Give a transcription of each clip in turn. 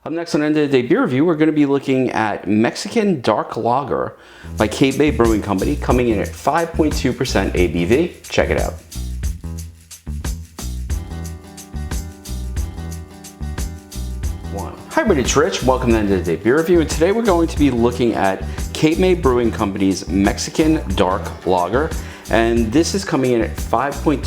Up next on End of the Day Beer Review, we're going to be looking at Mexican Dark Lager by Cape May Brewing Company, coming in at 5.2% ABV. Check it out. Hi everybody, it's Rich. Welcome to End of the Day Beer Review, and today we're going to be looking at Cape May Brewing Company's Mexican Dark Lager, and this is coming in at 5.2%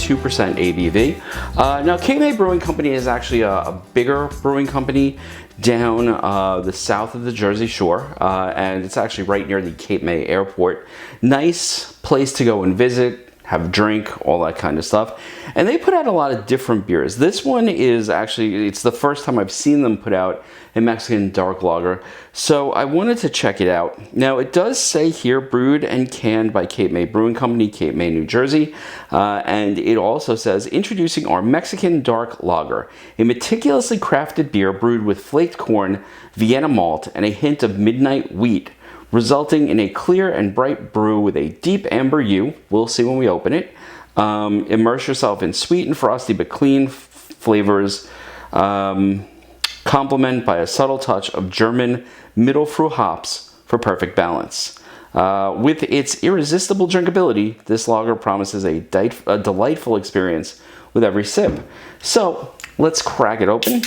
ABV. Now, Cape May Brewing Company is actually a bigger brewing company down the south of the Jersey Shore, and it's actually right near the Cape May Airport. Nice place to go and visit, have a drink, all that kind of stuff. And they put out a lot of different beers. This one is actually, it's the first time I've seen them put out a Mexican dark lager, so I wanted to check it out. Now, it does say here, brewed and canned by Cape May Brewing Company, Cape May, New Jersey. And it also says, introducing our Mexican dark lager, a meticulously crafted beer brewed with flaked corn, Vienna malt, and a hint of midnight wheat, resulting in a clear and bright brew with a deep amber hue. We'll see when we open it. Immerse yourself in sweet and frosty but clean flavors, complemented by a subtle touch of German Mittelfruh hops for perfect balance. With its irresistible drinkability, this lager promises a delightful experience with every sip. So let's crack it open,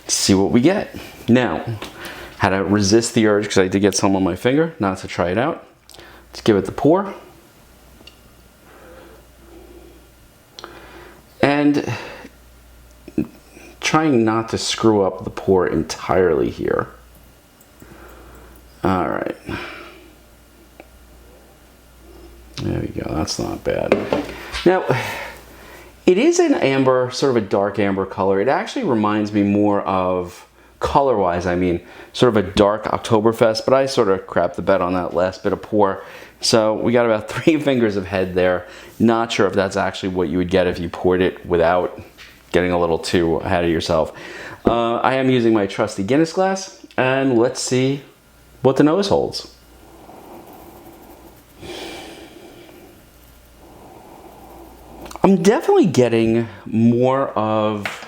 see what we get. Now, had to resist the urge because I did get some on my finger, not to try it out. Let's give it the pour. And trying not to screw up the pour entirely here. All right. There we go, that's not bad. Now, it is an amber, sort of a dark amber color. It actually reminds me more of, color-wise, I mean, sort of a dark Oktoberfest, but I sort of crapped the bed on that last bit of pour. So we got about 3 fingers of head there. Not sure if that's actually what you would get if you poured it without getting a little too ahead of yourself. I am using my trusty Guinness glass, and let's see what the nose holds. I'm definitely getting more of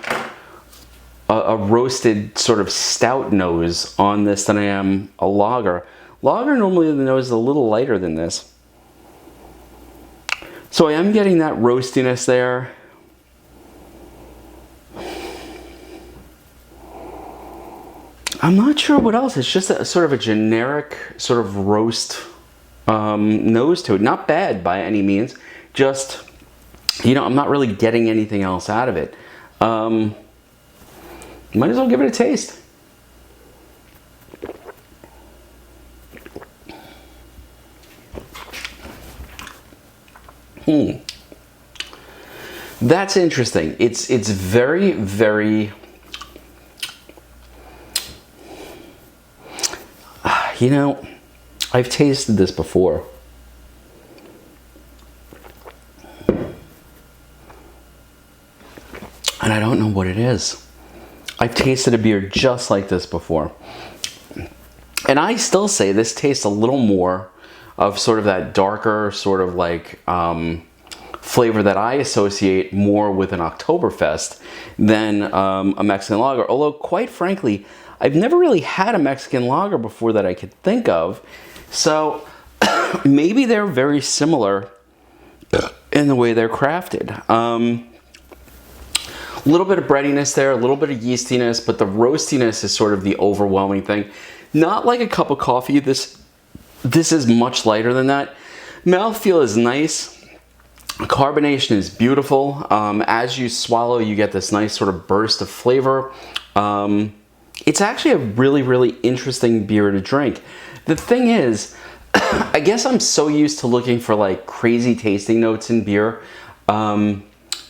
a roasted sort of stout nose on this than I am a lager. Lager, normally the nose is a little lighter than this. So I am getting that roastiness there. I'm not sure what else. It's just a sort of a generic sort of roast nose to it. Not bad by any means. Just, you know, I'm not really getting anything else out of it. Might as well give it a taste. That's interesting. It's very, very, you know, I've tasted this before. And I don't know what it is. I've tasted a beer just like this before. And I still say this tastes a little more of sort of that darker sort of like flavor that I associate more with an Oktoberfest than a Mexican lager. Although, quite frankly, I've never really had a Mexican lager before that I could think of. So maybe they're very similar in the way they're crafted. A little bit of breadiness there, a little bit of yeastiness, but the roastiness is sort of the overwhelming thing. Not like a cup of coffee. This is much lighter than that. Mouthfeel is nice. Carbonation is beautiful. As you swallow, you get this nice sort of burst of flavor. It's actually a really, really interesting beer to drink. The thing is, I guess I'm so used to looking for like crazy tasting notes in beer,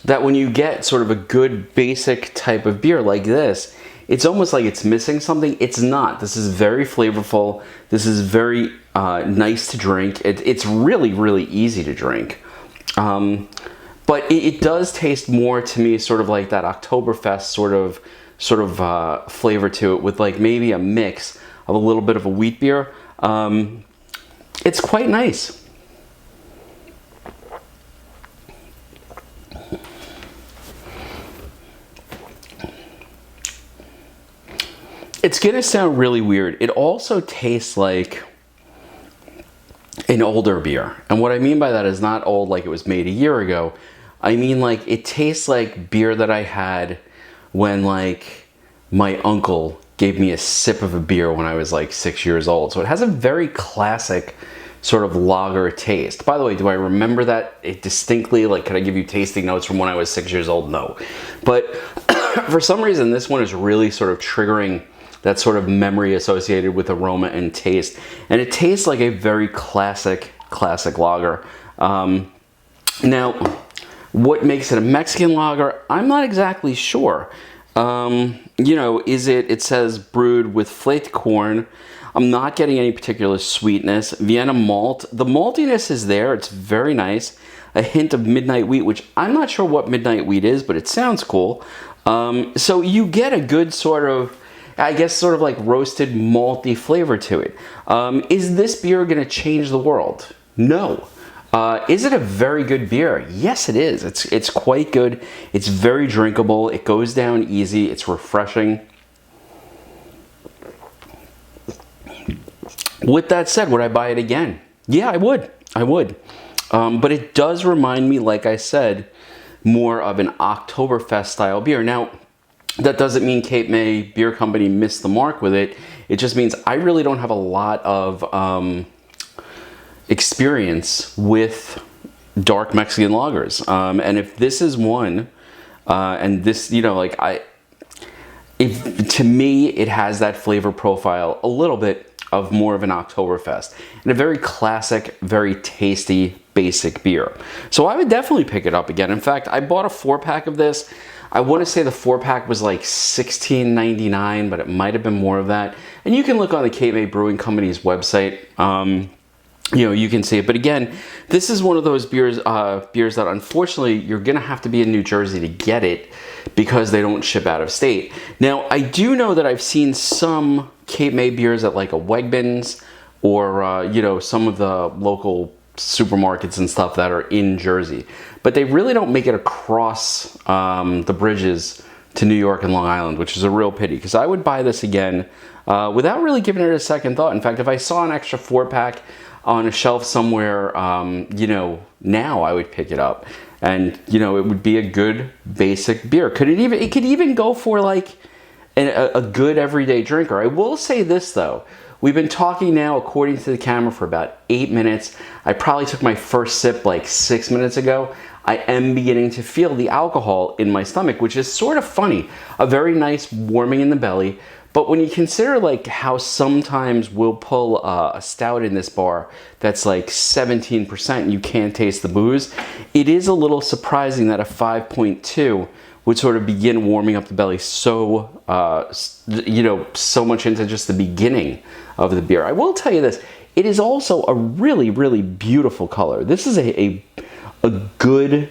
that when you get sort of a good basic type of beer like this, it's almost like it's missing something. It's not. This is very flavorful. This is very nice to drink. It's really, really easy to drink. But it does taste more to me sort of like that Oktoberfest sort of flavor to it, with like maybe a mix of a little bit of a wheat beer. It's quite nice. It's gonna sound really weird. It also tastes like an older beer. And what I mean by that is not old like it was made a year ago. I mean like it tastes like beer that I had when like my uncle gave me a sip of a beer when I was like 6 years old. So it has a very classic sort of lager taste. By the way, do I remember that it distinctly? Like, could I give you tasting notes from when I was 6 years old? No. But for some reason, this one is really sort of triggering that sort of memory associated with aroma and taste. And it tastes like a very classic lager. Now, what makes it a Mexican lager? I'm not exactly sure. You know, it says brewed with flaked corn. I'm not getting any particular sweetness. Vienna malt. The maltiness is there. It's very nice. A hint of midnight wheat, which I'm not sure what midnight wheat is, but it sounds cool. So you get a good sort of, I guess, sort of like roasted malty flavor to it. Is this beer going to change the world? No. Is it a very good beer? Yes, it is. It's quite good. It's very drinkable. It goes down easy. It's refreshing. With that said, would I buy it again? Yeah, I would. I would. But it does remind me, like I said, more of an Oktoberfest style beer. Now, that doesn't mean Cape May Beer Company missed the mark with it. It just means I really don't have a lot of experience with dark Mexican lagers. And if this is one, and this, you know, like to me, it has that flavor profile a little bit of more of an Oktoberfest and a very classic, very tasty, basic beer. So I would definitely pick it up again. In fact, I bought a 4-pack of this. I want to say the 4-pack was like $16.99, but it might have been more of that. And you can look on the Cape May Brewing Company's website. You know, you can see it. But again, this is one of those beers that unfortunately you're going to have to be in New Jersey to get it because they don't ship out of state. Now, I do know that I've seen some Cape May beers at like a Wegmans or, you know, some of the local supermarkets and stuff that are in Jersey. But they really don't make it across the bridges to New York and Long Island, which is a real pity because I would buy this again without really giving it a second thought. In fact, if I saw an extra 4-pack on a shelf somewhere, you know, now I would pick it up. And, you know, it would be a good basic beer. It could even go for like a good everyday drinker. I will say this though. We've been talking now, according to the camera, for about 8 minutes. I probably took my first sip like 6 minutes ago. I am beginning to feel the alcohol in my stomach, which is sort of funny. A very nice warming in the belly. But when you consider like how sometimes we'll pull a stout in this bar that's like 17% and you can't taste the booze, it is a little surprising that a 5.2 would sort of begin warming up the belly so, you know, so much into just the beginning of the beer. I will tell you this, it is also a really, really beautiful color. This is a good,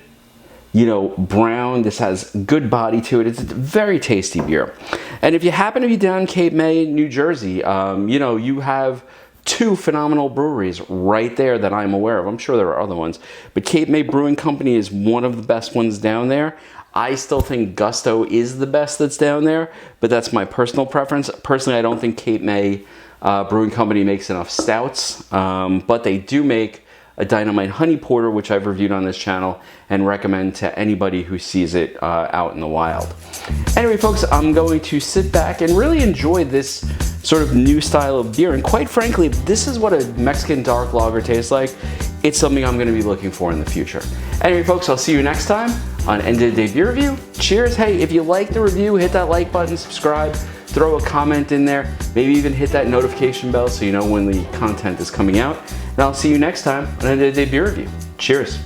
you know, brown. This has good body to it. It's a very tasty beer. And if you happen to be down Cape May, New Jersey, you know, you have 2 phenomenal breweries right there that I'm aware of. I'm sure there are other ones, but Cape May Brewing Company is one of the best ones down there. I still think Gusto is the best that's down there, but that's my personal preference. Personally, I don't think Cape May Brewing Company makes enough stouts, but they do make a Dynamite Honey Porter, which I've reviewed on this channel and recommend to anybody who sees it out in the wild. Anyway, folks, I'm going to sit back and really enjoy this sort of new style of beer. And quite frankly, if this is what a Mexican dark lager tastes like, it's something I'm going to be looking for in the future. Anyway, folks, I'll see you next time on End of the Day Beer Review. Cheers. Hey, if you like the review, hit that like button, subscribe, throw a comment in there, maybe even hit that notification bell so you know when the content is coming out. And I'll see you next time on End of the Day Beer Review. Cheers.